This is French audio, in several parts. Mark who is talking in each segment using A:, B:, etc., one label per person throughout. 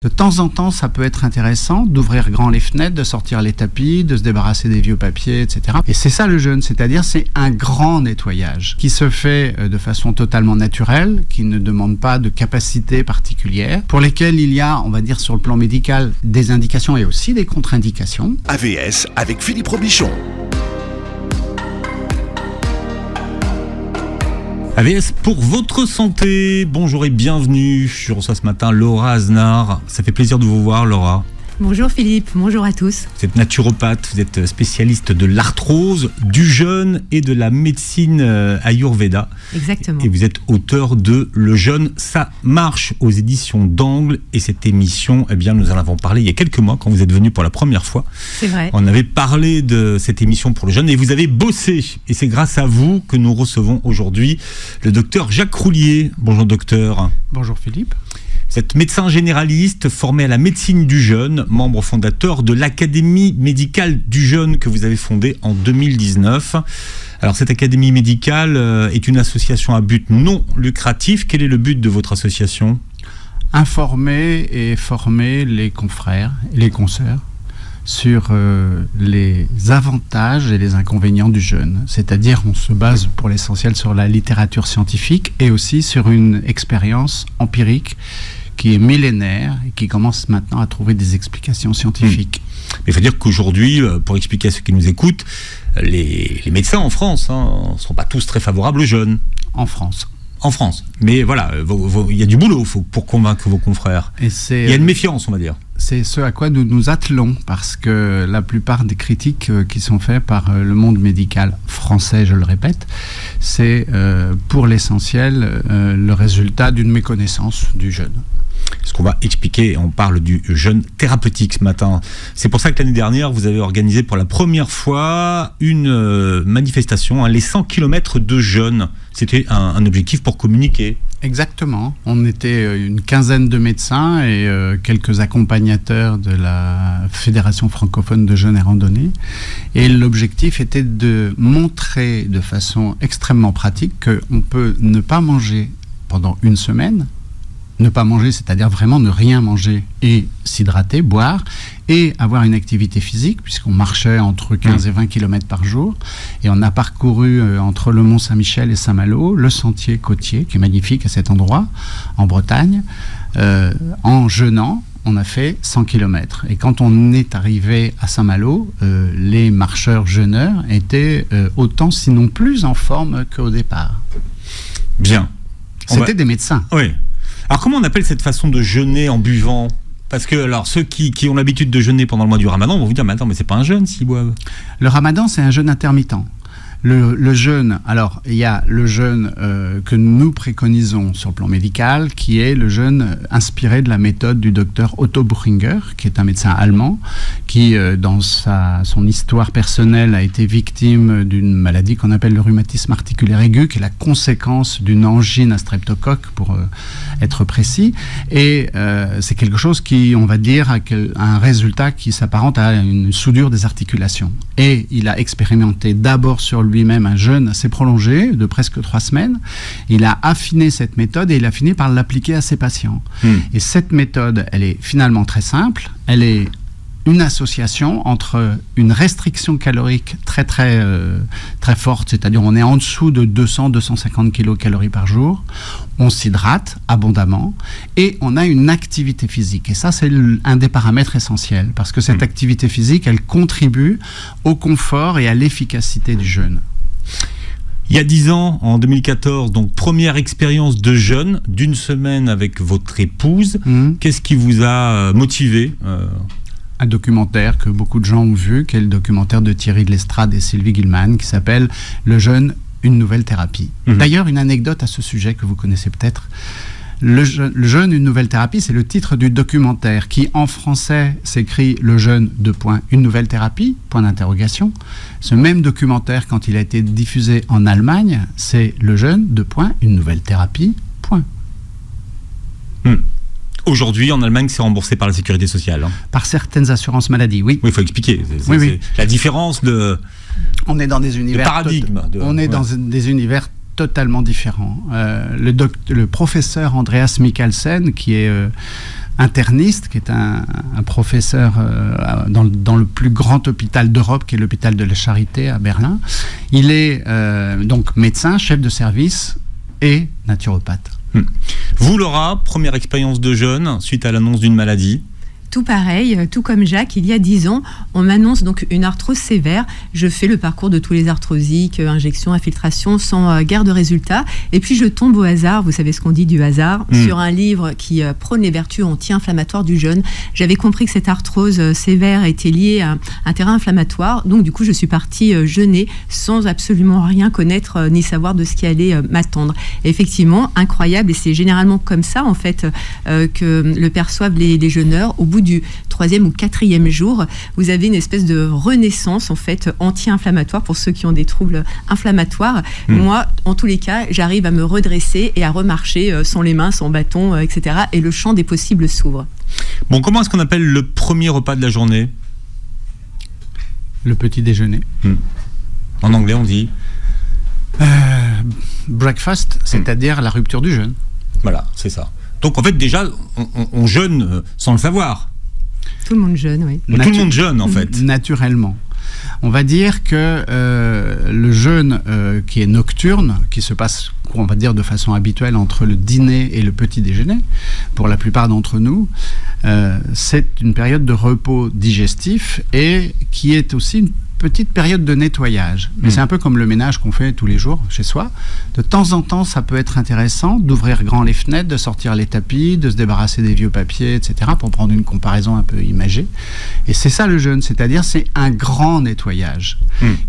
A: De temps en temps, ça peut être intéressant d'ouvrir grand les fenêtres, de sortir les tapis, de se débarrasser des vieux papiers, etc. Et c'est ça le jeûne, c'est-à-dire c'est un grand nettoyage qui se fait de façon totalement naturelle, qui ne demande pas de capacité particulière, pour lesquelles il y a, on va dire sur le plan médical, des indications et aussi des contre-indications.
B: AVS avec Philippe Robichon.
C: AVS pour votre santé, bonjour et bienvenue. Je reçois ce matin Laura Aznar. Ça fait plaisir de vous voir, Laura.
D: Bonjour Philippe, bonjour à tous.
C: Vous êtes naturopathe, vous êtes spécialiste de l'arthrose, du jeûne et de la médecine Ayurveda.
D: Exactement.
C: Et vous êtes auteur de Le jeûne, ça marche aux éditions d'Angle. Et cette émission, eh bien, nous en avons parlé il y a quelques mois quand vous êtes venu pour la première fois.
D: C'est vrai.
C: On avait parlé de cette émission pour le jeûne et vous avez bossé. Et c'est grâce à vous que nous recevons aujourd'hui le docteur Jacques Roulier. Bonjour docteur.
A: Bonjour Philippe.
C: Vous êtes médecin généraliste formé à la médecine du jeûne, membre fondateur de l'Académie médicale du jeûne que vous avez fondée en 2019. Alors cette Académie médicale est une association à but non lucratif. Quel est le but de votre association ?
A: Informer et former les confrères et les consoeurs sur les avantages et les inconvénients du jeûne. C'est-à-dire on se base pour l'essentiel sur la littérature scientifique et aussi sur une expérience empirique qui est millénaire et qui commence maintenant à trouver des explications scientifiques.
C: Mais il faut dire qu'aujourd'hui, pour expliquer à ceux qui nous écoutent, les médecins en France ne sont pas tous très favorables au jeûne.
A: En France.
C: En France. Mais voilà, il y a du boulot pour convaincre vos confrères. Il y a une méfiance, on va dire.
A: C'est ce à quoi nous nous attelons, parce que la plupart des critiques qui sont faites par le monde médical français, je le répète, c'est pour l'essentiel le résultat d'une méconnaissance du jeûne.
C: Ce qu'on va expliquer, on parle du jeûne thérapeutique ce matin. C'est pour ça que l'année dernière, vous avez organisé pour la première fois une manifestation, les 100 km de jeûne. C'était un objectif pour communiquer.
A: Exactement. On était une quinzaine de médecins et quelques accompagnateurs de la Fédération francophone de jeûne et randonnée. Et l'objectif était de montrer de façon extrêmement pratique qu'on peut ne pas manger pendant une semaine. Ne pas manger, c'est-à-dire vraiment ne rien manger et s'hydrater, boire, et avoir une activité physique, puisqu'on marchait entre 15 et 20 km par jour. Et on a parcouru entre le Mont Saint-Michel et Saint-Malo, le sentier côtier, qui est magnifique à cet endroit, en Bretagne. En jeûnant, on a fait 100 km. Et quand on est arrivé à Saint-Malo, les marcheurs jeûneurs étaient autant, sinon plus en forme qu'au départ.
C: Bien.
A: C'était des médecins.
C: Oui. Alors comment on appelle cette façon de jeûner en buvant ? Parce que alors, ceux qui ont l'habitude de jeûner pendant le mois du Ramadan vont vous dire « mais attends, mais c'est pas un jeûne s'ils boivent ».
A: Le Ramadan, c'est un jeûne intermittent. Le jeûne, alors il y a le jeûne que nous préconisons sur le plan médical, qui est le jeûne inspiré de la méthode du docteur Otto Buchinger, qui est un médecin allemand, qui dans son histoire personnelle a été victime d'une maladie qu'on appelle le rhumatisme articulaire aigu, qui est la conséquence d'une angine à streptocoque, pour être précis, et c'est quelque chose qui, on va dire, a un résultat qui s'apparente à une soudure des articulations. Et il a expérimenté d'abord sur lui-même un jeûne assez prolongé de presque 3 semaines. Il a affiné cette méthode et il a fini par l'appliquer à ses patients. Et cette méthode, elle est finalement très simple. Elle est une association entre une restriction calorique très forte, c'est-à-dire on est en dessous de 200-250 kilocalories par jour, on s'hydrate abondamment et on a une activité physique. Et ça, c'est un des paramètres essentiels, parce que cette activité physique, elle contribue au confort et à l'efficacité du jeûne.
C: Il y a 10 ans, en 2014, donc première expérience de jeûne d'une semaine avec votre épouse. Qu'est-ce qui vous a motivé
A: un documentaire que beaucoup de gens ont vu, qui est le documentaire de Thierry de Lestrade et Sylvie Gilman, qui s'appelle « Le jeûne, une nouvelle thérapie ». D'ailleurs, une anecdote à ce sujet que vous connaissez peut-être. Le jeûne, une nouvelle thérapie, c'est le titre du documentaire qui, en français, s'écrit « Le jeûne, une nouvelle thérapie », point d'interrogation. Ce même documentaire, quand il a été diffusé en Allemagne, c'est « Le jeûne, une nouvelle thérapie », point.
C: Aujourd'hui, en Allemagne, c'est remboursé par la sécurité sociale.
A: Par certaines assurances maladie, oui.
C: Oui, il faut expliquer. C'est la différence de...
A: On est dans des univers...
C: paradigme.
A: Dans des univers totalement différent. Le professeur Andreas Mikkelsen, qui est interniste, qui est un professeur dans le plus grand hôpital d'Europe, qui est l'hôpital de la Charité à Berlin, il est donc médecin, chef de service et naturopathe.
C: Vous, Laura, première expérience de jeûne suite à l'annonce d'une maladie?
D: Tout pareil, tout comme Jacques, il y a 10 ans, on m'annonce donc une arthrose sévère. Je fais le parcours de tous les arthrosiques, injections, infiltrations, sans guère de résultats. Et puis je tombe au hasard, vous savez ce qu'on dit du hasard, sur un livre qui prône les vertus anti-inflammatoires du jeûne. J'avais compris que cette arthrose sévère était liée à un terrain inflammatoire. Donc du coup, je suis partie jeûner sans absolument rien connaître ni savoir de ce qui allait m'attendre. Et effectivement, incroyable, et c'est généralement comme ça en fait que le perçoivent les jeûneurs. Au bout du 3e ou 4e jour, vous avez une espèce de renaissance en fait anti-inflammatoire pour ceux qui ont des troubles inflammatoires. Moi, en tous les cas, j'arrive à me redresser et à remarcher sans les mains, sans bâton, etc. Et le champ des possibles s'ouvre.
C: Bon, comment est-ce qu'on appelle le premier repas de la journée?
A: Le petit déjeuner.
C: En anglais, on dit
A: breakfast, c'est-à-dire la rupture du jeûne.
C: Voilà, c'est ça. Donc en fait, déjà, on jeûne sans le savoir.
D: Tout le monde jeûne, oui.
C: Tout le monde jeûne, en fait.
A: Naturellement. On va dire que le jeûne qui est nocturne, qui se passe, on va dire, de façon habituelle entre le dîner et le petit déjeuner, pour la plupart d'entre nous, c'est une période de repos digestif et qui est aussi une petite période de nettoyage. Mais c'est un peu comme le ménage qu'on fait tous les jours chez soi. De temps en temps, ça peut être intéressant d'ouvrir grand les fenêtres, de sortir les tapis, de se débarrasser des vieux papiers, etc., pour prendre une comparaison un peu imagée. Et c'est ça le jeûne, c'est-à-dire c'est un grand nettoyage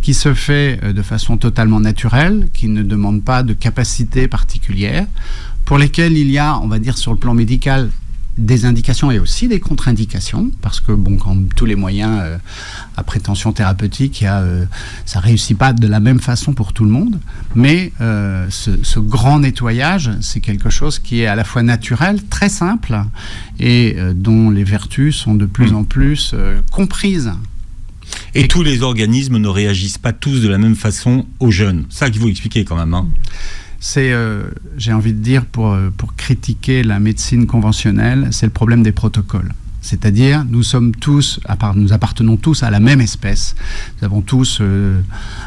A: qui se fait de façon totalement naturelle, qui ne demande pas de capacité particulière, pour lesquelles il y a, on va dire sur le plan médical, des indications et aussi des contre-indications, parce que bon, comme tous les moyens à prétention thérapeutique, ça réussit pas de la même façon pour tout le monde, mais ce grand nettoyage, c'est quelque chose qui est à la fois naturel, très simple, et dont les vertus sont de plus en plus comprises.
C: Et tous les organismes ne réagissent pas tous de la même façon au jeûne. Ça qu'il faut expliquer quand même, hein.
A: C'est, j'ai envie de dire, pour critiquer la médecine conventionnelle, c'est le problème des protocoles. C'est-à-dire, nous appartenons tous à la même espèce. Nous avons tous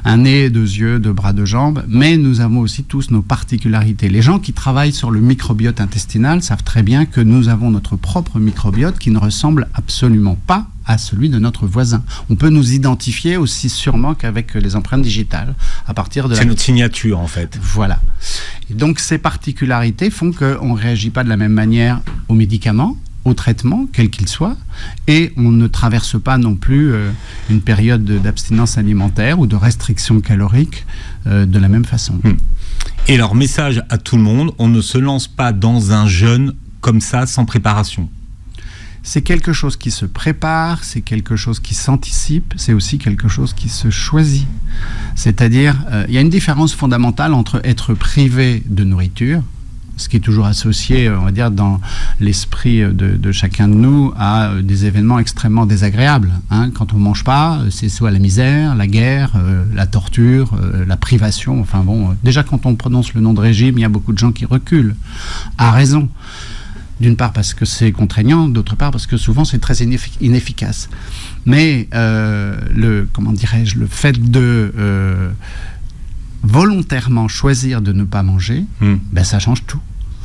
A: un nez, 2 yeux, 2 bras, 2 jambes, mais nous avons aussi tous nos particularités. Les gens qui travaillent sur le microbiote intestinal savent très bien que nous avons notre propre microbiote qui ne ressemble absolument pas à celui de notre voisin. On peut nous identifier aussi sûrement qu'avec les empreintes digitales, à partir de
C: C'est notre signature, en fait.
A: Voilà. Et donc, ces particularités font qu'on ne réagit pas de la même manière aux médicaments, au traitement, quel qu'il soit, et on ne traverse pas non plus une période d'abstinence alimentaire ou de restriction calorique de la même façon.
C: Et leur message à tout le monde, on ne se lance pas dans un jeûne comme ça, sans préparation.
A: C'est quelque chose qui se prépare, c'est quelque chose qui s'anticipe, c'est aussi quelque chose qui se choisit. C'est-à-dire, il y a une différence fondamentale entre être privé de nourriture, ce qui est toujours associé, on va dire, dans l'esprit de chacun de nous, à des événements extrêmement désagréables. Quand on ne mange pas, c'est soit la misère, la guerre, la torture, la privation. Enfin bon, déjà quand on prononce le nom de régime, il y a beaucoup de gens qui reculent, à raison. D'une part parce que c'est contraignant, d'autre part parce que souvent c'est très inefficace. Mais le fait de volontairement choisir de ne pas manger, ça change tout.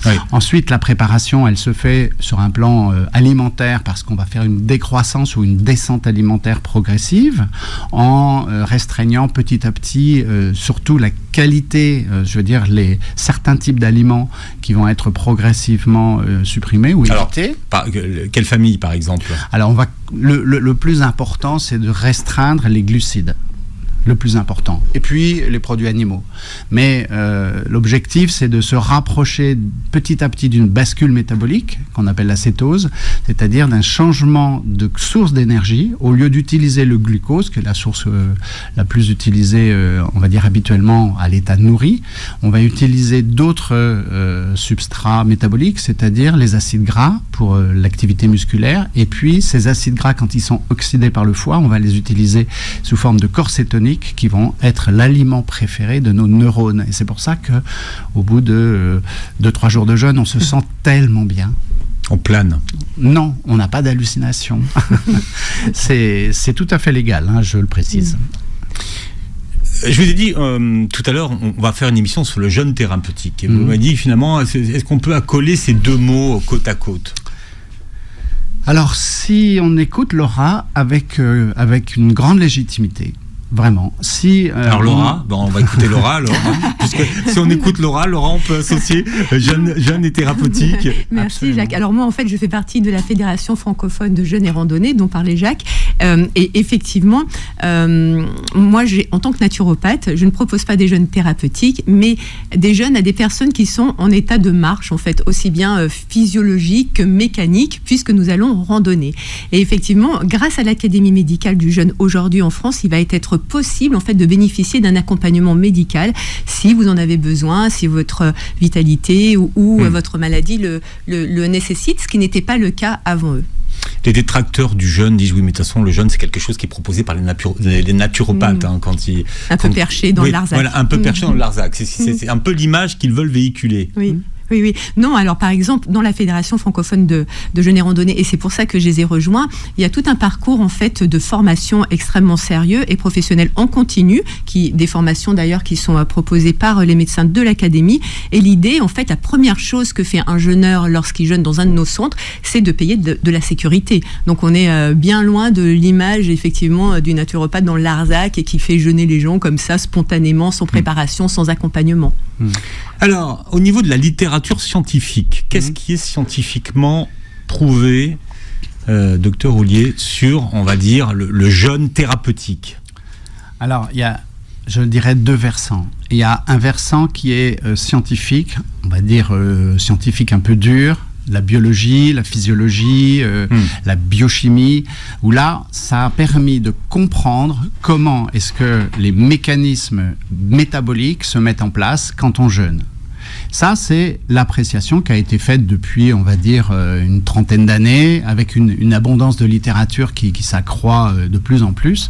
A: Oui. Ensuite, la préparation, elle se fait sur un plan alimentaire parce qu'on va faire une décroissance ou une descente alimentaire progressive en restreignant petit à petit surtout la qualité, certains types d'aliments qui vont être progressivement supprimés ou évités.
C: Alors, quelle famille par exemple?
A: Alors, le plus important, c'est de restreindre les glucides. Le plus important. Et puis, les produits animaux. Mais l'objectif, c'est de se rapprocher petit à petit d'une bascule métabolique, qu'on appelle la cétose, c'est-à-dire d'un changement de source d'énergie. Au lieu d'utiliser le glucose, qui est la source la plus utilisée, on va dire habituellement, à l'état nourri, on va utiliser d'autres substrats métaboliques, c'est-à-dire les acides gras pour l'activité musculaire. Et puis, ces acides gras, quand ils sont oxydés par le foie, on va les utiliser sous forme de corps cétonique, thérapeutiques qui vont être l'aliment préféré de nos neurones. Et c'est pour ça qu'au bout de 2-3 jours de jeûne, on se sent tellement bien.
C: On plane.
A: Non, on n'a pas d'hallucination. c'est tout à fait légal, hein, je le précise.
C: Je vous ai dit tout à l'heure, on va faire une émission sur le jeûne thérapeutique. Et vous m'avez dit finalement, est-ce qu'on peut accoler ces deux mots côte à côte ?
A: Alors, si on écoute Laura avec une grande légitimité, vraiment.
C: Alors Laura, on va écouter Laura alors. Puisque si on écoute Laura, on peut associer jeûne et thérapeutique.
D: Merci absolument. Jacques. Alors moi en fait je fais partie de la Fédération francophone de jeûne et randonnée dont parlait Jacques. Et effectivement, moi en tant que naturopathe, je ne propose pas des jeûnes thérapeutiques, mais des jeûnes à des personnes qui sont en état de marche, en fait, aussi bien physiologique que mécanique, puisque nous allons randonner. Et effectivement, grâce à l'Académie médicale du jeûne aujourd'hui en France, il va être possible en fait de bénéficier d'un accompagnement médical si vous en avez besoin, si votre vitalité ou votre maladie le nécessite, ce qui n'était pas le cas avant eux.
C: Les détracteurs du jeûne disent oui, mais de toute façon le jeûne c'est quelque chose qui est proposé par les naturopathes
D: un peu perché dans le Larzac.
C: Voilà, un peu perché dans le Larzac. C'est un peu l'image qu'ils veulent véhiculer.
D: Oui. Oui. Non, alors par exemple, dans la Fédération francophone de jeûne et randonnée, et c'est pour ça que je les ai rejoints, il y a tout un parcours en fait de formation extrêmement sérieux et professionnel en continu, des formations d'ailleurs qui sont proposées par les médecins de l'Académie. Et l'idée, en fait, la première chose que fait un jeûneur lorsqu'il jeûne dans un de nos centres, c'est de payer de la sécurité. Donc on est bien loin de l'image effectivement du naturopathe dans le Larzac et qui fait jeûner les gens comme ça spontanément, sans préparation, sans accompagnement.
C: Alors, au niveau de la littérature scientifique, qu'est-ce qui est scientifiquement prouvé, docteur Houllier, sur, on va dire, le jeûne thérapeutique ?
A: Alors, il y a, je dirais, 2 versants. Il y a un versant qui est scientifique, on va dire scientifique un peu dur, la biologie, la physiologie, la biochimie, où là, ça a permis de comprendre comment est-ce que les mécanismes métaboliques se mettent en place quand on jeûne. Ça, c'est l'appréciation qui a été faite depuis, on va dire, une trentaine d'années, avec une abondance de littérature qui s'accroît de plus en plus,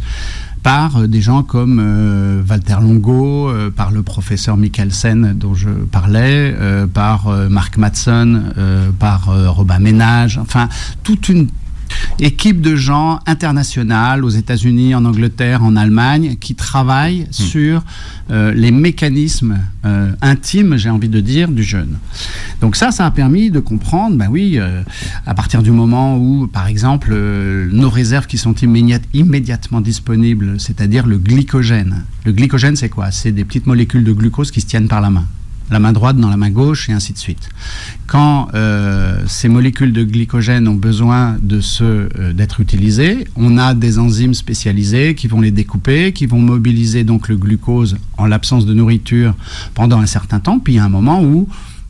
A: par des gens comme Walter Longo, par le professeur Mikkelsen dont je parlais, par Mark Mattson, par Robin Ménage, enfin toute une équipe de gens internationales aux États-Unis, en Angleterre, en Allemagne, qui travaillent sur les mécanismes intimes, j'ai envie de dire, du jeûne. Donc ça a permis de comprendre, à partir du moment où, par exemple, nos réserves qui sont immédiatement disponibles, c'est-à-dire le glycogène. Le glycogène, c'est quoi ? C'est des petites molécules de glucose qui se tiennent par la main droite dans la main gauche et ainsi de suite. Quand ces molécules de glycogène ont besoin d'être utilisées, on a des enzymes spécialisées qui vont les découper, qui vont mobiliser donc le glucose en l'absence de nourriture pendant un certain temps, puis il y a un moment où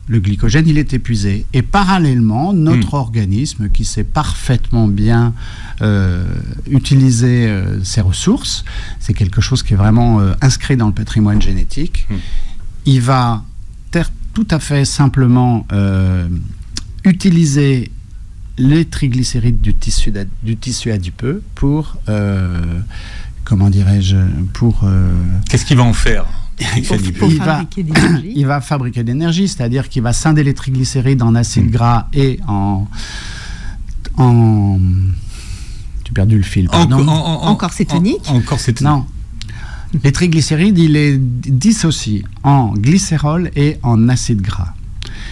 A: le glycogène il est épuisé. Et parallèlement, notre organisme qui sait parfaitement bien utiliser ses ressources, c'est quelque chose qui est vraiment inscrit dans le patrimoine génétique, il va tout à fait simplement utiliser les triglycérides du tissu adipeux pour, comment dirais-je, pour...
C: Qu'est-ce qu'il va en faire ?
A: Il va fabriquer de l'énergie, c'est-à-dire qu'il va scinder les triglycérides en acides gras et en... Tu as perdu le fil, pardon.
D: En corps cétonique.
A: Non. Les triglycérides, il les dissocie en glycérol et en acides gras.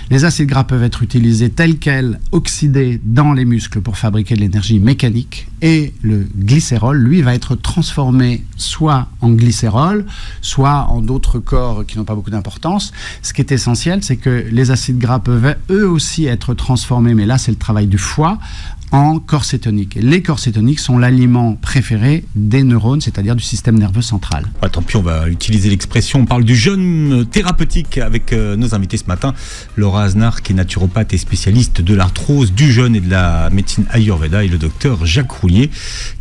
A: Les acides gras peuvent être utilisés tels quels, oxydés dans les muscles pour fabriquer de l'énergie mécanique. Et le glycérol, lui, va être transformé soit en glycérol, soit en d'autres corps qui n'ont pas beaucoup d'importance. Ce qui est essentiel, c'est que les acides gras peuvent eux aussi être transformés, mais là, c'est le travail du foie, en corps cétonique. Et les corps cétoniques sont l'aliment préféré des neurones, c'est-à-dire du système nerveux central.
C: Tant pis, on va utiliser l'expression. On parle du jeûne thérapeutique avec nos invités ce matin. Laura Aznar, qui est naturopathe et spécialiste de l'arthrose, du jeûne et de la médecine Ayurveda, et le docteur Jacques Houllier,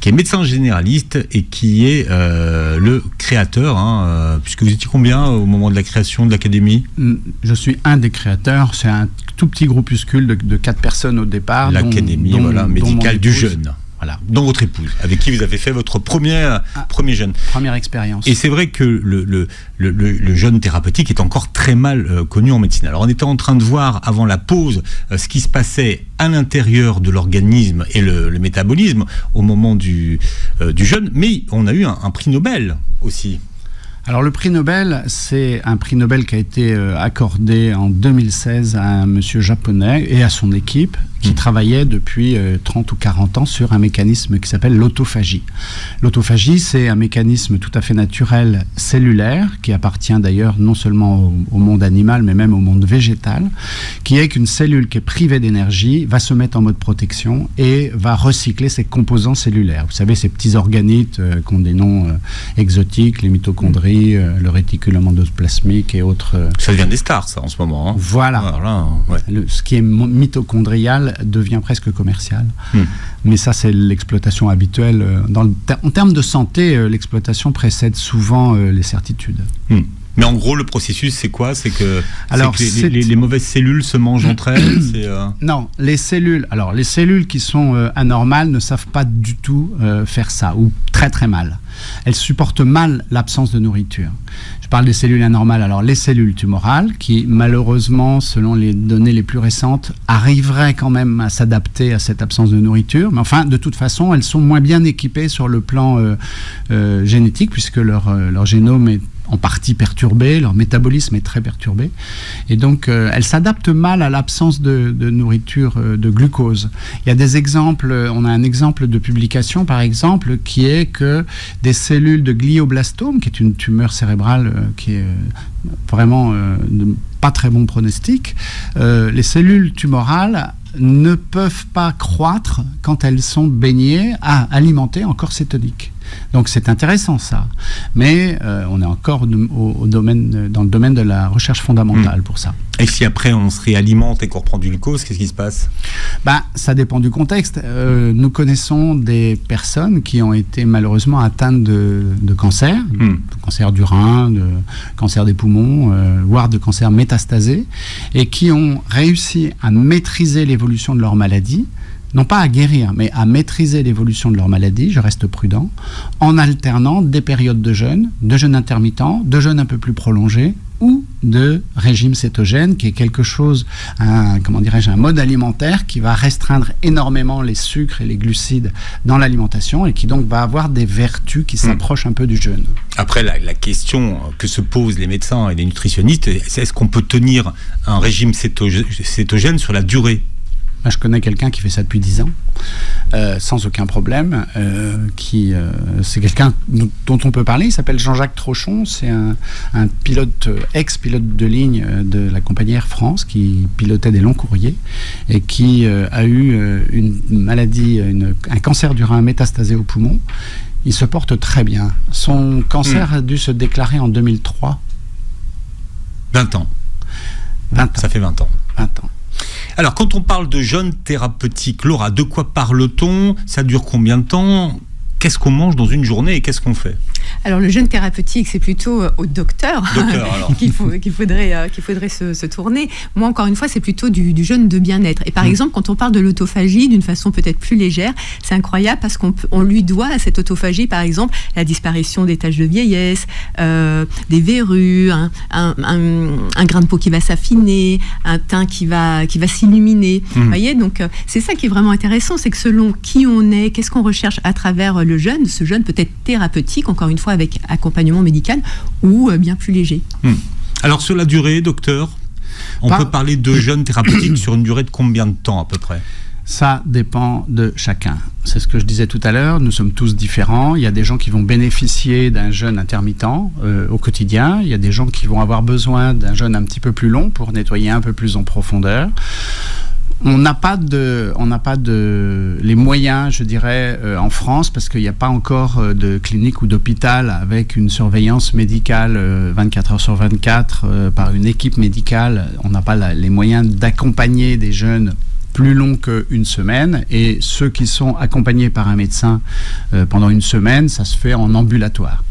C: qui est médecin généraliste et qui est le créateur, puisque vous étiez combien au moment de la création de l'Académie ?
A: Je suis un des créateurs, c'est un tout petit groupuscule de 4 personnes au départ.
C: L'Académie médicale du jeûne.
A: Voilà, Voilà.
C: Dans votre épouse, avec qui vous avez fait votre premier jeûne.
A: Première expérience.
C: Et c'est vrai que le jeûne thérapeutique est encore très mal connu en médecine. Alors on était en train de voir avant la pause ce qui se passait à l'intérieur de l'organisme et le métabolisme au moment du jeûne, mais on a eu un prix Nobel aussi.
A: Alors le prix Nobel, c'est un prix Nobel qui a été accordé en 2016 à un monsieur japonais et à son équipe qui travaillait depuis 30 ou 40 ans sur un mécanisme qui s'appelle l'autophagie. L'autophagie, c'est un mécanisme tout à fait naturel cellulaire qui appartient d'ailleurs non seulement au monde animal mais même au monde végétal, qui est qu'une cellule qui est privée d'énergie va se mettre en mode protection et va recycler ses composants cellulaires. Vous savez, ces petits organites qui ont des noms exotiques, les mitochondries, le réticulum endoplasmique et autres.
C: Ça devient des stars, ça, en ce moment. Hein.
A: Voilà. Ouais. Ce qui est mitochondrial devient presque commercial. Mais ça, c'est l'exploitation habituelle. En termes de santé, l'exploitation précède souvent les certitudes.
C: Mais en gros, le processus, c'est quoi? C'est que les mauvaises cellules se mangent entre elles.
A: Non, les cellules qui sont anormales ne savent pas du tout faire ça, ou très très mal. Elles supportent mal l'absence de nourriture. Je parle des cellules anormales. Alors les cellules tumorales, qui malheureusement, selon les données les plus récentes, arriveraient quand même à s'adapter à cette absence de nourriture. Mais enfin, de toute façon, elles sont moins bien équipées sur le plan génétique, puisque leur génome est en partie perturbé, leur métabolisme est très perturbé, et donc elles s'adaptent mal à l'absence de nourriture, de glucose. Il y a des exemples, on a un exemple de publication par exemple, qui est que des cellules de glioblastome, qui est une tumeur cérébrale qui est vraiment pas très bon pronostic, les cellules tumorales ne peuvent pas croître quand elles sont baignées, alimentées en corps cétonique. Donc c'est intéressant ça, mais on est encore dans le domaine de la recherche fondamentale pour ça.
C: Et si après on se réalimente et qu'on reprend du glucose, qu'est-ce qui se passe?
A: Ça dépend du contexte. Nous connaissons des personnes qui ont été malheureusement atteintes de cancer, de cancer du rein, de cancer des poumons, voire de cancer métastasé, et qui ont réussi à maîtriser l'évolution de leur maladie, non pas à guérir, mais à maîtriser l'évolution de leur maladie, je reste prudent, en alternant des périodes de jeûne intermittent, de jeûne un peu plus prolongé, ou de régime cétogène, qui est quelque chose, un mode alimentaire qui va restreindre énormément les sucres et les glucides dans l'alimentation et qui donc va avoir des vertus qui s'approchent un peu du jeûne.
C: Après, la question que se posent les médecins et les nutritionnistes, c'est est-ce qu'on peut tenir un régime cétogène sur la durée?
A: Je connais quelqu'un qui fait ça depuis 10 ans, sans aucun problème, c'est quelqu'un dont on peut parler, il s'appelle Jean-Jacques Trochon, c'est un pilote, ex-pilote de ligne de la compagnie Air France, qui pilotait des longs courriers, et qui a eu une maladie, un cancer du rein métastasé au poumon. Il se porte très bien. Son cancer a dû se déclarer en 2003.
C: 20 ans. Ça fait 20 ans.
A: 20 ans.
C: Alors, quand on parle de jeûne thérapeutique, Laura, de quoi parle-t-on? Ça dure combien de temps? Qu'est-ce qu'on mange dans une journée et qu'est-ce qu'on fait?
D: Alors le jeûne thérapeutique, c'est plutôt au docteur qu'il faudrait se tourner. Moi, encore une fois, c'est plutôt du jeûne de bien-être. Et par exemple, quand on parle de l'autophagie d'une façon peut-être plus légère, c'est incroyable parce qu'on lui doit à cette autophagie, par exemple, la disparition des taches de vieillesse, des verrues, un grain de peau qui va s'affiner, un teint qui va s'illuminer. Vous voyez, donc c'est ça qui est vraiment intéressant, c'est que selon qui on est, qu'est-ce qu'on recherche à travers le jeûne, ce jeûne peut être thérapeutique, encore une fois avec accompagnement médical, ou bien plus léger.
C: Alors sur la durée, docteur, on peut parler de jeûne thérapeutique sur une durée de combien de temps à peu près?
A: Ça dépend de chacun. C'est ce que je disais tout à l'heure, nous sommes tous différents. Il y a des gens qui vont bénéficier d'un jeûne intermittent au quotidien. Il y a des gens qui vont avoir besoin d'un jeûne un petit peu plus long pour nettoyer un peu plus en profondeur. On n'a pas les moyens, je dirais, en France, parce qu'il n'y a pas encore de clinique ou d'hôpital avec une surveillance médicale 24 heures sur 24 par une équipe médicale. On n'a pas les moyens d'accompagner des jeunes plus longs qu'une semaine, et ceux qui sont accompagnés par un médecin pendant une semaine, ça se fait en ambulatoire.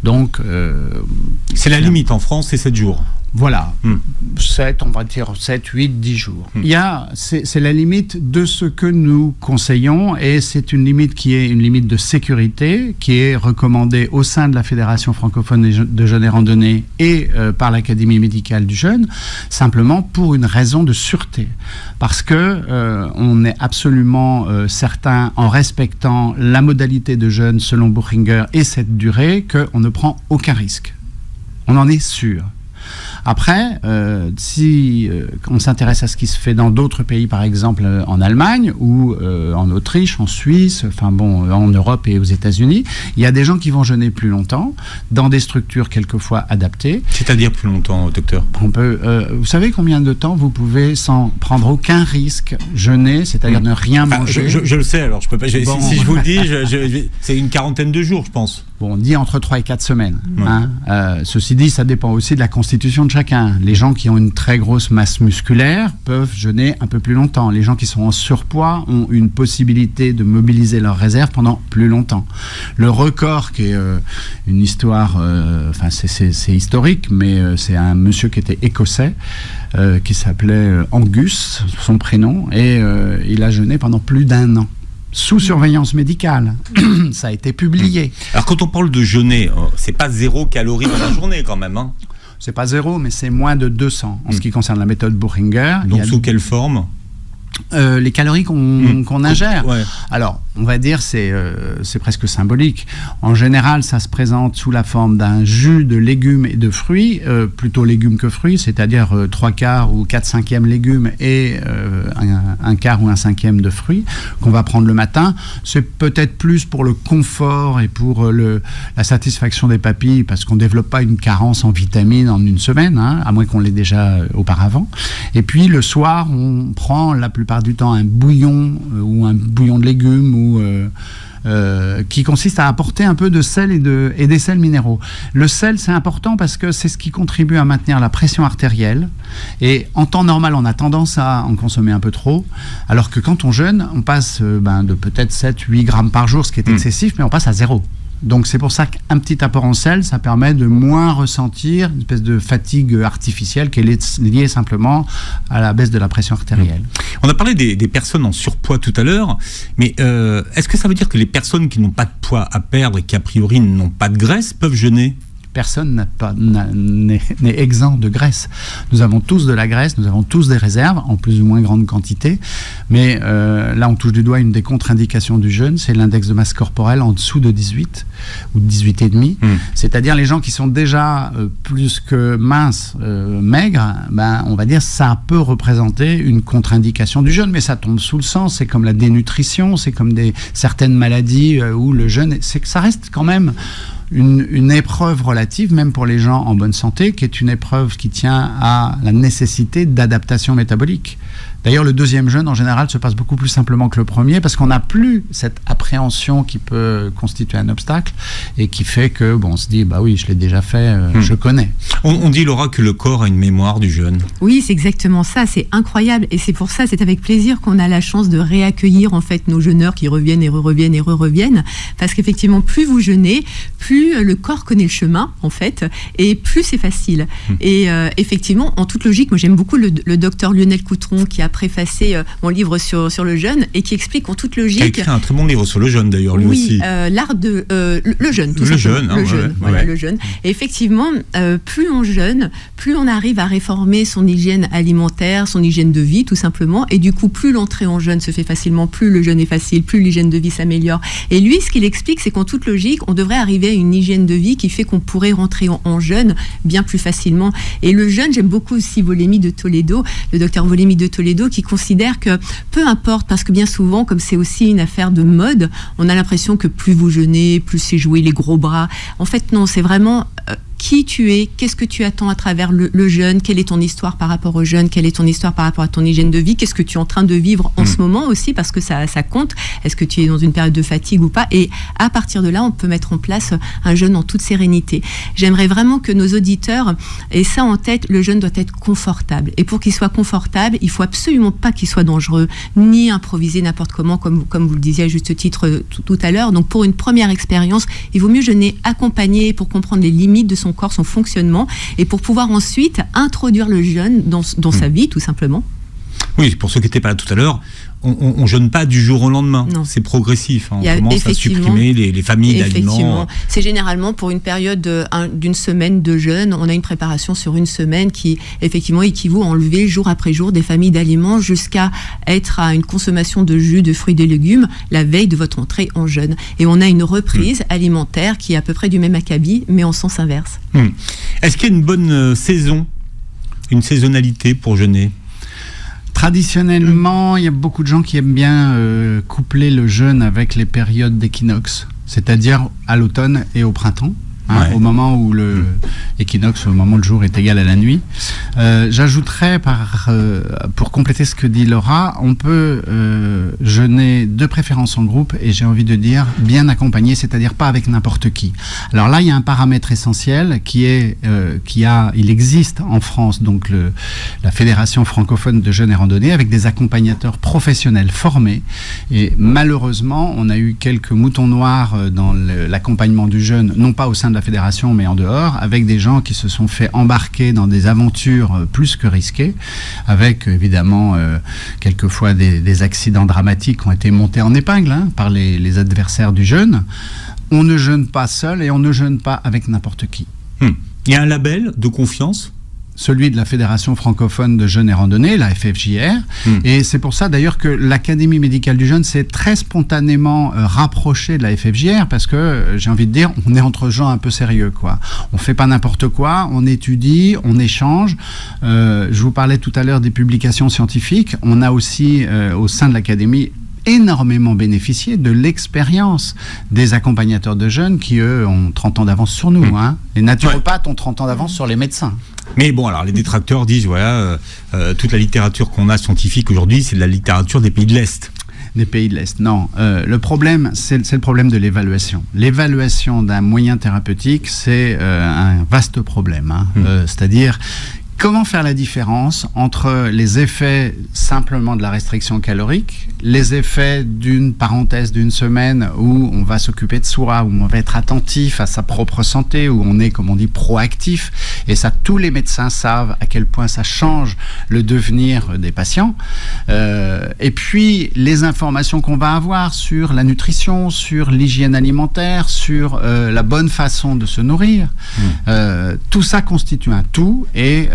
A: Donc,
C: c'est la limite en France, c'est 7 jours.
A: Voilà, 7, 8, 10 jours. C'est la limite de ce que nous conseillons, et c'est une limite qui est une limite de sécurité, qui est recommandée au sein de la Fédération francophone de jeûne et randonnée et par l'Académie médicale du jeûne, simplement pour une raison de sûreté. Parce que on est absolument certain, en respectant la modalité de jeûne selon Buchinger et cette durée, qu'on ne prend aucun risque. On en est sûr. Après, si on s'intéresse à ce qui se fait dans d'autres pays, par exemple en Allemagne ou en Autriche, en Suisse, en Europe et aux États-Unis, il y a des gens qui vont jeûner plus longtemps dans des structures quelquefois adaptées.
C: C'est-à-dire plus longtemps, docteur ?
A: Vous savez combien de temps vous pouvez, sans prendre aucun risque, jeûner, c'est-à-dire ne rien manger ?
C: Je le sais, alors je peux pas. Si je vous le dis, c'est une quarantaine de jours, je pense.
A: On dit entre 3 et 4 semaines. Ceci dit, ça dépend aussi de la constitution de chacun. Les gens qui ont une très grosse masse musculaire peuvent jeûner un peu plus longtemps. Les gens qui sont en surpoids ont une possibilité de mobiliser leurs réserves pendant plus longtemps. Le record, qui est une histoire, c'est historique, mais c'est un monsieur qui était écossais, qui s'appelait Angus, son prénom, et il a jeûné pendant plus d'1 an. Sous surveillance médicale. Ça a été publié.
C: Alors quand on parle de jeûner, c'est pas 0 calories dans la journée quand même, hein ?
A: C'est pas 0, mais c'est moins de 200 en ce qui concerne la méthode Buchinger.
C: Donc sous quelle forme ?
A: Les calories qu'on ingère.
C: Ouais.
A: Alors, on va dire c'est presque symbolique. En général, ça se présente sous la forme d'un jus de légumes et de fruits, plutôt légumes que fruits, c'est-à-dire 3/4 ou 4/5 légumes et un quart ou un cinquième de fruits qu'on va prendre le matin. C'est peut-être plus pour le confort et pour la satisfaction des papilles, parce qu'on ne développe pas une carence en vitamines en une semaine, à moins qu'on l'ait déjà auparavant. Et puis le soir, on prend la plupart du temps un bouillon ou un bouillon de légumes qui consiste à apporter un peu de sel et des sels minéraux. Le sel, c'est important parce que c'est ce qui contribue à maintenir la pression artérielle, et en temps normal, on a tendance à en consommer un peu trop, alors que quand on jeûne, on passe de peut-être 7-8 grammes par jour, ce qui est excessif, mais on passe à 0. Donc c'est pour ça qu'un petit apport en sel, ça permet de moins ressentir une espèce de fatigue artificielle qui est liée simplement à la baisse de la pression artérielle.
C: On a parlé des personnes en surpoids tout à l'heure, mais est-ce que ça veut dire que les personnes qui n'ont pas de poids à perdre et qui a priori n'ont pas de graisse peuvent jeûner ?
A: Personne n'est exempt de graisse. Nous avons tous de la graisse, nous avons tous des réserves, en plus ou moins grande quantité, mais là on touche du doigt une des contre-indications du jeûne, c'est l'index de masse corporelle en dessous de 18 ou 18,5, c'est-à-dire les gens qui sont déjà plus que minces, maigres, on va dire ça peut représenter une contre-indication du jeûne, mais ça tombe sous le sens, c'est comme la dénutrition, c'est comme certaines maladies où le jeûne, c'est que ça reste quand même une épreuve relative, même pour les gens en bonne santé, qui est une épreuve qui tient à la nécessité d'adaptation métabolique. D'ailleurs, le deuxième jeûne, en général, se passe beaucoup plus simplement que le premier, parce qu'on n'a plus cette appréhension qui peut constituer un obstacle, et qui fait que, on se dit, oui, je l'ai déjà fait, je connais.
C: On dit, Laura, que le corps a une mémoire du jeûne.
D: Oui, c'est exactement ça, c'est incroyable, et c'est pour ça, c'est avec plaisir qu'on a la chance de réaccueillir, en fait, nos jeûneurs qui reviennent et reviennent et reviennent, parce qu'effectivement, plus vous jeûnez, plus le corps connaît le chemin, en fait, et plus c'est facile. Et effectivement, en toute logique, moi j'aime beaucoup le docteur Lionel Coutron, qui a préfacé mon livre sur le jeûne, et qui explique en toute logique...
C: Il a écrit un très bon livre sur le jeûne, d'ailleurs, lui aussi.
D: L'art de... le jeûne, tout simplement. Le jeûne. Et effectivement, plus on jeûne, plus on arrive à réformer son hygiène alimentaire, son hygiène de vie, tout simplement, et du coup, plus l'entrée en jeûne se fait facilement, plus le jeûne est facile, plus l'hygiène de vie s'améliore. Et lui, ce qu'il explique, c'est qu'en toute logique, on devrait arriver à une hygiène de vie qui fait qu'on pourrait rentrer en jeûne bien plus facilement. Et le jeûne, j'aime beaucoup aussi Volemi de Toledo, le docteur Volemi de Toledo, qui considère que peu importe, parce que bien souvent, comme c'est aussi une affaire de mode, on a l'impression que plus vous jeûnez, plus c'est jouer les gros bras. En fait, non, c'est vraiment... qui tu es, qu'est-ce que tu attends à travers le jeûne, quelle est ton histoire par rapport au jeûne, quelle est ton histoire par rapport à ton hygiène de vie, qu'est-ce que tu es en train de vivre en ce moment aussi, parce que ça compte, est-ce que tu es dans une période de fatigue ou pas, et à partir de là, on peut mettre en place un jeûne en toute sérénité. J'aimerais vraiment que nos auditeurs aient ça en tête, le jeûne doit être confortable, et pour qu'il soit confortable, il faut absolument pas qu'il soit dangereux, ni improvisé n'importe comment, comme vous le disiez à juste titre tout à l'heure. Donc pour une première expérience, il vaut mieux jeûner accompagné pour comprendre les limites de son son corps, son fonctionnement, et pour pouvoir ensuite introduire le jeûne dans sa vie, tout simplement.
C: Oui, pour ceux qui n'étaient pas là tout à l'heure, on jeûne pas du jour au lendemain. Non. C'est progressif. On commence à supprimer les familles d'aliments.
D: C'est généralement pour une période d'une semaine de jeûne. On a une préparation sur une semaine qui, effectivement, équivaut à enlever jour après jour des familles d'aliments jusqu'à être à une consommation de jus, de fruits et de légumes la veille de votre entrée en jeûne. Et on a une reprise alimentaire qui est à peu près du même acabit, mais en sens inverse.
C: Est-ce qu'il y a une bonne saison, une saisonnalité pour jeûner ?
A: Traditionnellement, il y a beaucoup de gens qui aiment bien coupler le jeûne avec les périodes d'équinoxe, c'est-à-dire à l'automne et au printemps. Au moment où le équinoxe, au moment où le jour est égal à la nuit. J'ajouterais, pour compléter ce que dit Laura, on peut jeûner de préférence en groupe, et j'ai envie de dire bien accompagné, c'est-à-dire pas avec n'importe qui. Alors là, il y a un paramètre essentiel il existe en France, donc la Fédération francophone de jeûne et randonnée, avec des accompagnateurs professionnels formés. Et malheureusement, on a eu quelques moutons noirs dans l'accompagnement du jeûne, non pas au sein de la fédération, mais en dehors, avec des gens qui se sont fait embarquer dans des aventures plus que risquées, avec évidemment quelquefois des accidents dramatiques qui ont été montés en épingle par les adversaires du jeûne. On ne jeûne pas seul et on ne jeûne pas avec n'importe qui.
C: Il y a un label de confiance ?
A: Celui de la Fédération francophone de jeûne et randonnée, la FFJR. Et c'est pour ça d'ailleurs que l'Académie médicale du jeûne s'est très spontanément rapprochée de la FFJR, parce que, j'ai envie de dire, on est entre gens un peu sérieux, quoi. On fait pas n'importe quoi, on étudie, on échange. Je vous parlais tout à l'heure des publications scientifiques. On a aussi, au sein de l'Académie, énormément bénéficié de l'expérience des accompagnateurs de jeunes qui, eux, ont 30 ans d'avance sur nous. Les naturopathes ont 30 ans d'avance sur les médecins.
C: Mais bon, alors les détracteurs disent, toute la littérature qu'on a scientifique aujourd'hui, c'est de la littérature des pays de l'Est.
A: Des pays de l'Est, non. Le problème, c'est le problème de l'évaluation. L'évaluation d'un moyen thérapeutique, c'est un vaste problème. C'est-à-dire, comment faire la différence entre les effets simplement de la restriction calorique, les effets d'une parenthèse d'une semaine où on va s'occuper de soi, où on va être attentif à sa propre santé, où on est, comme on dit, proactif. Et ça, tous les médecins savent à quel point ça change le devenir des patients. Et puis, les informations qu'on va avoir sur la nutrition, sur l'hygiène alimentaire, sur la bonne façon de se nourrir, tout ça constitue un tout, et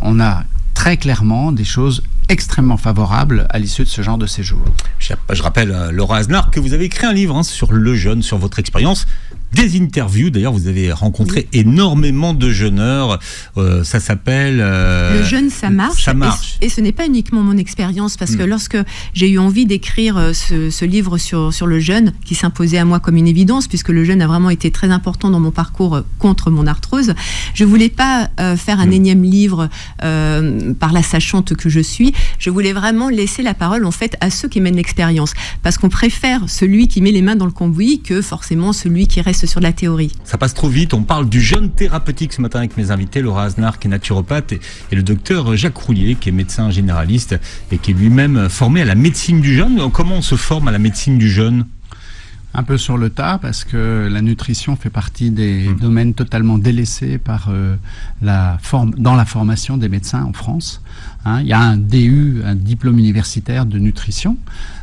A: on a très clairement des choses extrêmement favorables à l'issue de ce genre de séjour.
C: Je rappelle, Laura Aznar, que vous avez écrit un livre sur le jeûne, sur votre expérience, des interviews. D'ailleurs, vous avez rencontré énormément de jeûneurs. Ça s'appelle...
D: Le jeûne, ça marche.
C: Ça marche.
D: Et ce n'est pas uniquement mon expérience, parce que lorsque j'ai eu envie d'écrire ce livre sur le jeûne, qui s'imposait à moi comme une évidence, puisque le jeûne a vraiment été très important dans mon parcours contre mon arthrose, je ne voulais pas faire un énième livre par la sachante que je suis. Je voulais vraiment laisser la parole, en fait, à ceux qui mènent l'expérience. Parce qu'on préfère celui qui met les mains dans le cambouis que forcément celui qui reste sur de la théorie.
C: Ça passe trop vite. On parle du jeûne thérapeutique ce matin avec mes invités, Laura Aznar, qui est naturopathe, et le docteur Jacques Roulier, qui est médecin généraliste et qui est lui-même formé à la médecine du jeûne. Comment on se forme à la médecine du jeûne ?
A: Un peu sur le tas, parce que la nutrition fait partie des domaines totalement délaissés par dans la formation des médecins en France. Il y a un DU, un diplôme universitaire de nutrition.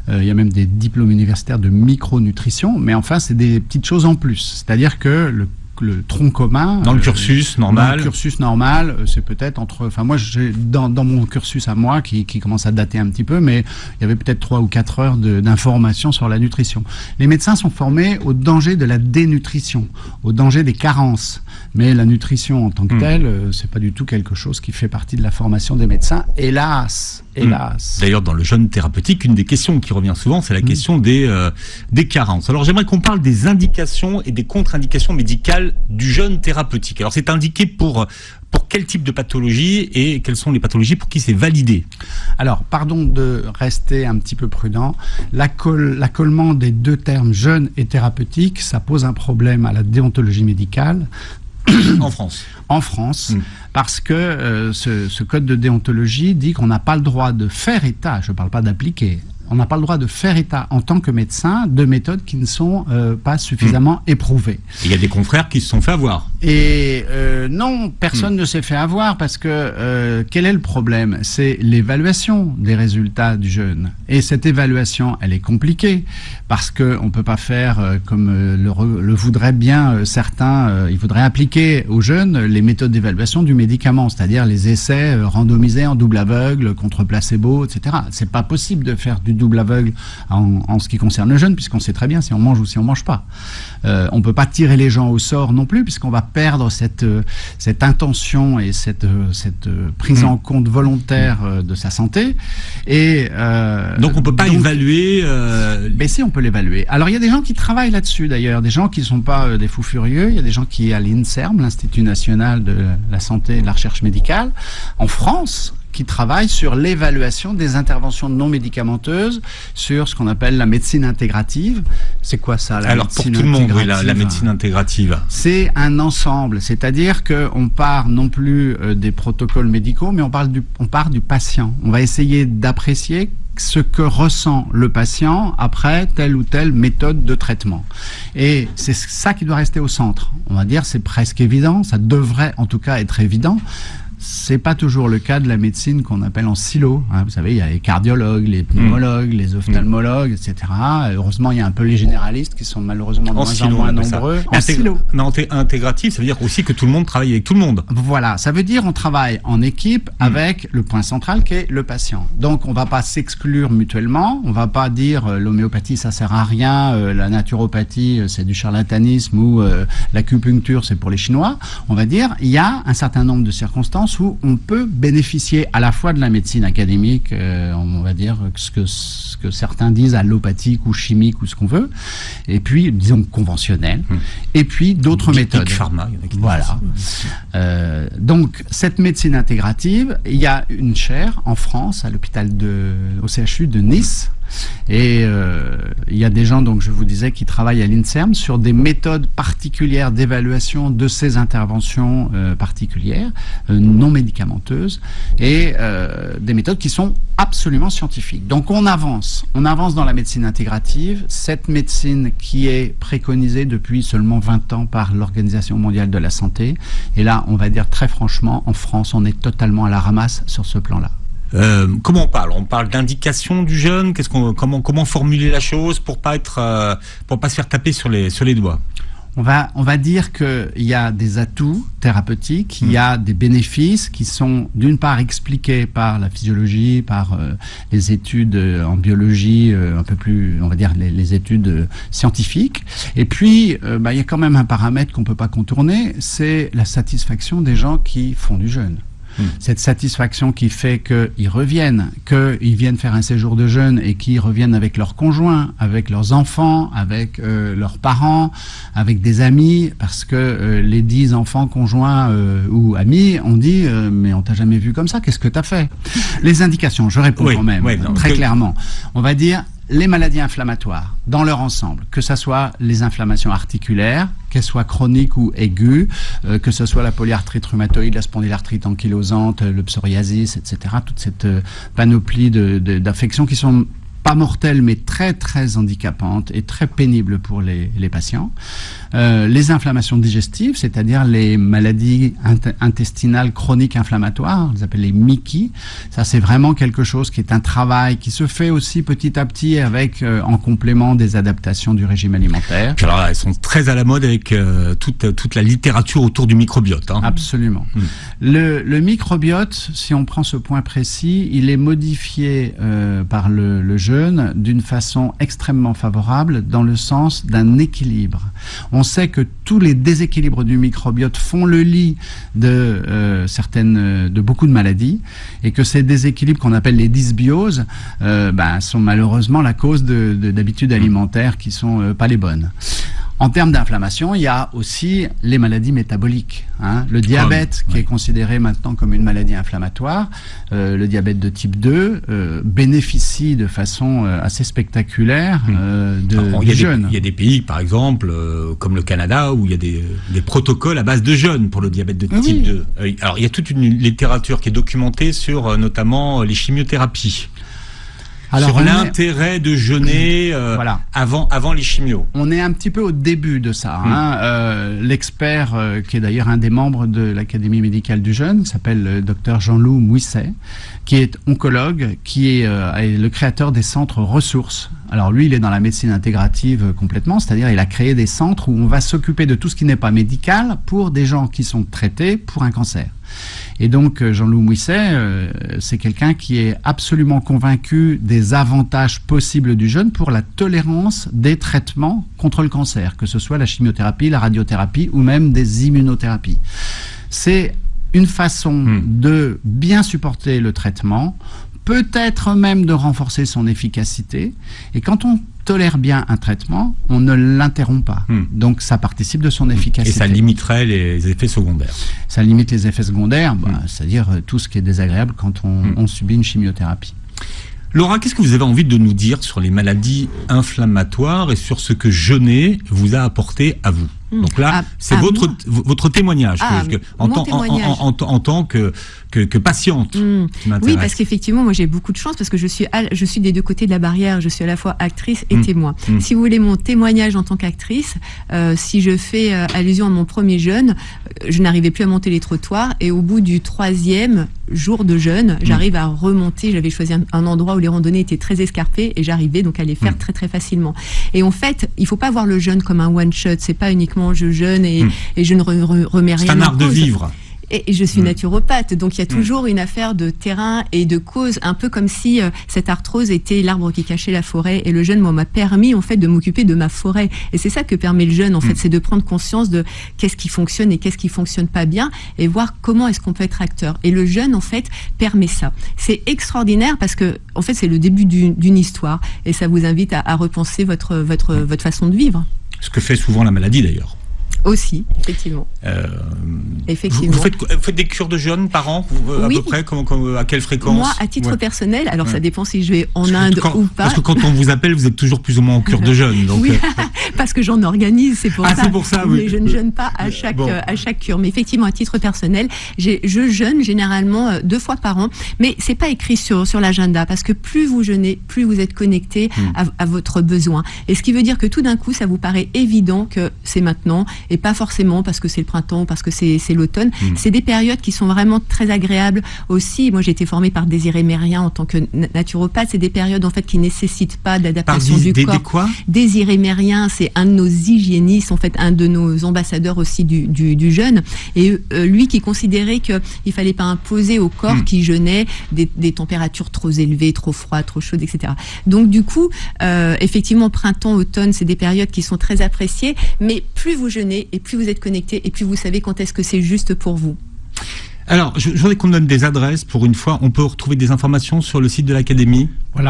A: Il y a même des diplômes universitaires de micronutrition. Mais enfin, c'est des petites choses en plus. C'est-à-dire que le tronc commun...
C: Dans le cursus normal.
A: Dans le cursus normal, c'est peut-être entre... Enfin, moi, dans mon cursus à moi, qui commence à dater un petit peu, mais il y avait peut-être 3 ou 4 heures d'information sur la nutrition. Les médecins sont formés au danger de la dénutrition, au danger des carences. Mais la nutrition en tant que telle, c'est pas du tout quelque chose qui fait partie de la formation des médecins. Hélas.
C: D'ailleurs, dans le jeûne thérapeutique, une des questions qui revient souvent, c'est la question des carences. Alors, j'aimerais qu'on parle des indications et des contre-indications médicales du jeûne thérapeutique. Alors, c'est indiqué pour quel type de pathologie, et quelles sont les pathologies pour qui c'est validé?
A: Alors, pardon de rester un petit peu prudent. L'accolement des deux termes jeûne et thérapeutique, ça pose un problème à la déontologie médicale. En France, parce que ce code de déontologie dit qu'on n'a pas le droit de faire état, je ne parle pas d'appliquer, On n'a pas le droit de faire état, en tant que médecin, de méthodes qui ne sont pas suffisamment éprouvées.
C: Il y a des confrères qui se sont fait avoir.
A: Et non, personne ne s'est fait avoir parce que quel est le problème? C'est l'évaluation des résultats du jeûne. Et cette évaluation, elle est compliquée parce qu'on ne peut pas faire comme le voudraient bien certains. Ils voudraient appliquer aux jeunes les méthodes d'évaluation du médicament, c'est-à-dire les essais randomisés en double aveugle contre placebo, etc. C'est pas possible de faire du double aveugle en ce qui concerne le jeûne, puisqu'on sait très bien si on mange ou si on mange pas. On peut pas tirer les gens au sort non plus, puisqu'on va perdre cette intention et cette prise en compte volontaire de sa santé. Et
C: donc on peut pas évaluer.
A: Mais si, on peut l'évaluer. Alors il y a des gens qui travaillent là-dessus d'ailleurs, des gens qui sont pas des fous furieux. Il y a des gens qui à l'INSERM, l'Institut national de la santé et de la recherche médicale, en France, qui travaillent sur l'évaluation des interventions non médicamenteuses, sur ce qu'on appelle la médecine intégrative. C'est quoi ça, la
C: Alors
A: médecine
C: pour tout le monde, oui,
A: intégrative?
C: la médecine intégrative.
A: C'est un ensemble, c'est-à-dire qu'on part non plus des protocoles médicaux, mais on part du patient. On va essayer d'apprécier ce que ressent le patient après telle ou telle méthode de traitement. Et c'est ça qui doit rester au centre. On va dire, c'est presque évident, ça devrait en tout cas être évident. C'est pas toujours le cas de la médecine qu'on appelle en silo. Vous savez, il y a les cardiologues, les pneumologues, les ophtalmologues, etc. Heureusement, il y a un peu les généralistes qui sont malheureusement de moins en moins nombreux. En silo.
C: Intégratif, ça veut dire aussi que tout le monde travaille avec tout le monde.
A: Voilà, ça veut dire on travaille en équipe avec le point central qui est le patient. Donc on va pas s'exclure mutuellement, on va pas dire l'homéopathie ça sert à rien, la naturopathie c'est du charlatanisme ou l'acupuncture c'est pour les Chinois. On va dire il y a un certain nombre de circonstances où on peut bénéficier à la fois de la médecine académique, on va dire ce que certains disent allopathique ou chimique ou ce qu'on veut, et puis disons conventionnelle, et puis d'autres méthodes.
C: Pharma, il y en a qui
A: voilà. Donc cette médecine intégrative, il y a une chaire en France à l'hôpital au CHU de Nice. Et il y a des gens, donc je vous disais, qui travaillent à l'INSERM sur des méthodes particulières d'évaluation de ces interventions particulières, non médicamenteuses, et des méthodes qui sont absolument scientifiques. Donc on avance dans la médecine intégrative, cette médecine qui est préconisée depuis seulement 20 ans par l'Organisation mondiale de la santé. Et là, on va dire très franchement, en France, on est totalement à la ramasse sur ce plan-là.
C: Comment on parle? On parle d'indication du jeûne. Comment formuler la chose pour pas se faire taper sur les doigts?
A: On va dire qu'il y a des atouts thérapeutiques, il y a des bénéfices qui sont d'une part expliqués par la physiologie, par les études en biologie, un peu plus, on va dire les études scientifiques. Et puis, il y a quand même un paramètre qu'on peut pas contourner, c'est la satisfaction des gens qui font du jeûne. Cette satisfaction qui fait qu'ils reviennent, qu'ils viennent faire un séjour de jeûne et qu'ils reviennent avec leurs conjoints, avec leurs enfants, avec leurs parents, avec des amis, parce que les 10 enfants conjoints ou amis ont dit mais on t'a jamais vu comme ça, qu'est-ce que t'as fait? Les indications, je réponds quand même, très clairement. On va dire les maladies inflammatoires dans leur ensemble, que ce soit les inflammations articulaires, qu'elles soient chroniques ou aiguës, que ce soit la polyarthrite rhumatoïde, la spondylarthrite ankylosante, le psoriasis, etc. Toute cette panoplie d'affections qui sont pas mortelles, mais très très handicapantes et très pénibles pour les patients. Les inflammations digestives, c'est-à-dire les maladies intestinales chroniques inflammatoires, on les appelle les MICI. Ça, c'est vraiment quelque chose qui est un travail qui se fait aussi petit à petit avec, en complément des adaptations du régime alimentaire.
C: Puis alors, elles sont très à la mode avec toute la littérature autour du microbiote.
A: Absolument. Le microbiote, si on prend ce point précis, il est modifié par le jeûne d'une façon extrêmement favorable dans le sens d'un équilibre. On sait que tous les déséquilibres du microbiote font le lit de beaucoup de maladies et que ces déséquilibres qu'on appelle les dysbioses sont malheureusement la cause d'habitudes alimentaires qui sont pas les bonnes. En termes d'inflammation, il y a aussi les maladies métaboliques. Le diabète, qui est considéré maintenant comme une maladie inflammatoire, le diabète de type 2, bénéficie de façon assez spectaculaire du jeûne.
C: Il y a des pays, par exemple, comme le Canada, où il y a des protocoles à base de jeûne pour le diabète de type 2. Alors, il y a toute une littérature qui est documentée sur notamment les chimiothérapies. sur l'intérêt de jeûner avant les chimios.
A: On est un petit peu au début de ça. L'expert, qui est d'ailleurs un des membres de l'Académie médicale du jeûne, s'appelle le docteur Jean-Loup Mouisset, qui est oncologue, qui est le créateur des centres ressources. Alors lui, il est dans la médecine intégrative complètement, c'est-à-dire il a créé des centres où on va s'occuper de tout ce qui n'est pas médical pour des gens qui sont traités pour un cancer. Et donc Jean-Loup Mouisset, c'est quelqu'un qui est absolument convaincu des avantages possibles du jeûne pour la tolérance des traitements contre le cancer, que ce soit la chimiothérapie, la radiothérapie ou même des immunothérapies. C'est une façon de bien supporter le traitement, peut-être même de renforcer son efficacité. Et quand on tolère bien un traitement, on ne l'interrompt pas. Donc ça participe de son efficacité.
C: Et ça limiterait les effets secondaires.
A: Ça limite les effets secondaires, c'est-à-dire tout ce qui est désagréable quand on subit une chimiothérapie.
C: Laura, qu'est-ce que vous avez envie de nous dire sur les maladies inflammatoires et sur ce que jeûner vous a apporté à vous? Donc là, c'est votre témoignage, en tant que patiente. Qui m'intéresse.
D: Oui, parce qu'effectivement, moi j'ai beaucoup de chance parce que je suis des deux côtés de la barrière. Je suis à la fois actrice et témoin. Si vous voulez mon témoignage en tant qu'actrice, si je fais allusion à mon premier jeûne, je n'arrivais plus à monter les trottoirs et au bout du 3e jour de jeûne, j'arrive à remonter. J'avais choisi un endroit où les randonnées étaient très escarpées et j'arrivais donc à les faire très très facilement. Et en fait, il faut pas voir le jeûne comme un one shot. C'est pas uniquement je jeûne et je ne remets rien.
C: C'est un art de vivre.
D: Et je suis naturopathe, donc il y a toujours une affaire de terrain et de cause, un peu comme si cette arthrose était l'arbre qui cachait la forêt. Et le jeûne, moi, m'a permis en fait de m'occuper de ma forêt. Et c'est ça que permet le jeûne, en fait, c'est de prendre conscience de qu'est-ce qui fonctionne et qu'est-ce qui fonctionne pas bien, et voir comment est-ce qu'on peut être acteur. Et le jeûne, en fait, permet ça. C'est extraordinaire parce que, en fait, c'est le début d'une histoire, et ça vous invite à repenser votre façon de vivre.
C: Ce que fait souvent la maladie, d'ailleurs.
D: Aussi, effectivement.
C: Vous faites des cures de jeûne par an, à peu près, à quelle fréquence?
D: Moi, à titre personnel, alors ça dépend si je vais en Inde ou pas.
C: Parce que quand on vous appelle, vous êtes toujours plus ou moins en cure de jeûne. Donc,
D: oui, parce que j'en organise, c'est pour ça.
C: C'est pour ça, oui.
D: Mais je ne jeûne pas à chaque cure. Mais effectivement, à titre personnel, je jeûne généralement 2 fois par an. Mais c'est pas écrit sur l'agenda, parce que plus vous jeûnez, plus vous êtes connecté à votre besoin. Et ce qui veut dire que tout d'un coup, ça vous paraît évident que c'est maintenant, et pas forcément parce que c'est le printemps, parce que c'est l'automne. C'est des périodes qui sont vraiment très agréables aussi. Moi, j'ai été formée par Désiré Mérien en tant que naturopathe. C'est des périodes en fait qui nécessitent pas d'adaptation du corps.
C: Quoi
D: Désiré Mérien, c'est un de nos hygiénistes, en fait un de nos ambassadeurs aussi du jeûne. Et lui qui considérait qu'il fallait pas imposer au corps qui jeûnait des températures trop élevées, trop froides, trop chaudes, etc. Donc du coup, effectivement, printemps, automne, c'est des périodes qui sont très appréciées. Mais plus vous jeûnez, et plus vous êtes connecté, et plus vous savez quand est-ce que c'est juste pour vous.
C: Alors, je voudrais qu'on donne des adresses pour une fois. On peut retrouver des informations sur le site de l'Académie,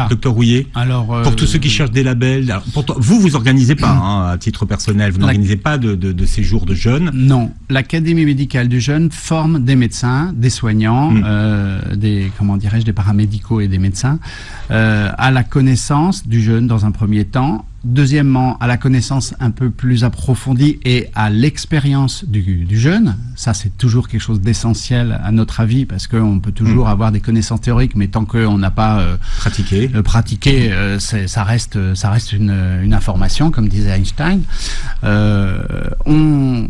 C: Docteur Rouillet. Alors, pour tous ceux qui cherchent des labels. Alors, vous organisez pas, à titre personnel, vous n'organisez pas de séjours de jeûne.
A: Non, l'Académie médicale du jeûne forme des médecins, des soignants, des paramédicaux et des médecins à la connaissance du jeûne dans un premier temps. Deuxièmement, à la connaissance un peu plus approfondie et à l'expérience du jeûne. Ça, c'est toujours quelque chose d'essentiel à notre avis, parce qu'on peut toujours avoir des connaissances théoriques, mais tant qu'on n'a pas pratiqué, ça reste une information, comme disait Einstein. On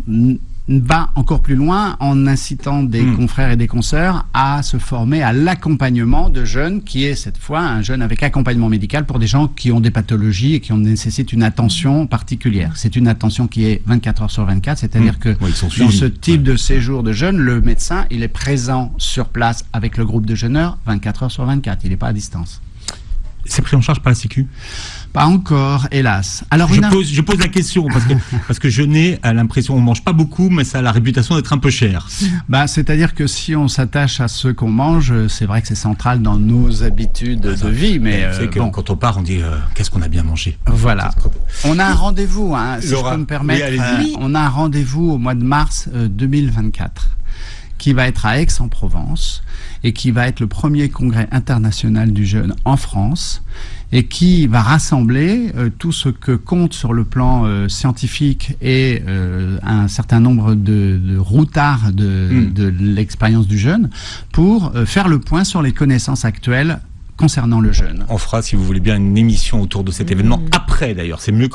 A: va encore plus loin en incitant des confrères et des consoeurs à se former à l'accompagnement de jeunes, qui est cette fois un jeûne avec accompagnement médical pour des gens qui ont des pathologies et qui nécessitent une attention particulière. C'est une attention qui est 24 heures sur 24, c'est-à-dire que dans ce type de séjour de jeûne, le médecin, il est présent sur place avec le groupe de jeûneurs 24 heures sur 24, il n'est pas à distance.
C: C'est pris en charge par la Sécu?
A: Pas encore, hélas. Alors
C: je pose la question parce que jeûner, à l'impression, on mange pas beaucoup, mais ça a la réputation d'être un peu cher.
A: C'est-à-dire que si on s'attache à ce qu'on mange, c'est vrai que c'est central dans nos habitudes de vie, mais
C: quand on part, on dit qu'est-ce qu'on a bien mangé.
A: Voilà. On a un rendez-vous, si je peux me permettre. On a un rendez-vous au mois de mars 2024. Qui va être à Aix-en-Provence et qui va être le premier congrès international du jeûne en France, et qui va rassembler tout ce que compte sur le plan scientifique et un certain nombre de routards de l'expérience du jeûne pour faire le point sur les connaissances actuelles concernant le jeûne.
C: On fera, si vous voulez bien, une émission autour de cet événement. Après, d'ailleurs. C'est mieux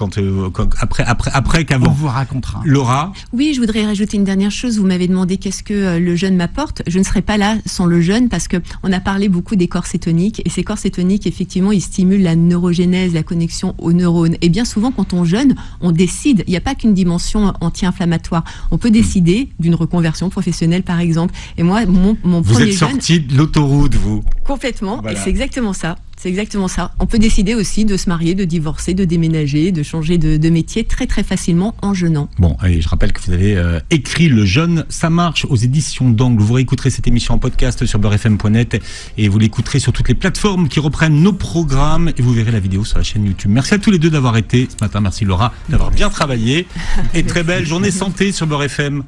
C: après
A: On
C: qu'avant.
A: vous racontera.
C: Laura,
D: Oui, je voudrais rajouter une dernière chose. Vous m'avez demandé qu'est-ce que le jeûne m'apporte. Je ne serais pas là sans le jeûne parce que on a parlé beaucoup des corps cétoniques et ces corps cétoniques, effectivement, ils stimulent la neurogénèse, la connexion aux neurones. Et bien souvent, quand on jeûne, on décide. Il n'y a pas qu'une dimension anti-inflammatoire. On peut décider d'une reconversion professionnelle, par exemple. Et moi, mon
C: vous
D: premier
C: êtes
D: jeûne,
C: sorti de l'autoroute, vous.
D: complètement.
C: Voilà.
D: Et c'est exactement ça. C'est exactement ça. On peut décider aussi de se marier, de divorcer, de déménager, de changer de métier très très facilement en jeûnant.
C: Bon, et je rappelle que vous avez écrit Le Jeûne, ça marche aux éditions d'Angle. Vous réécouterez cette émission en podcast sur beurrefm.net et vous l'écouterez sur toutes les plateformes qui reprennent nos programmes et vous verrez la vidéo sur la chaîne YouTube. Merci à tous les deux d'avoir été ce matin. Merci Laura d'avoir bien travaillé et très belle journée santé sur Beurre FM.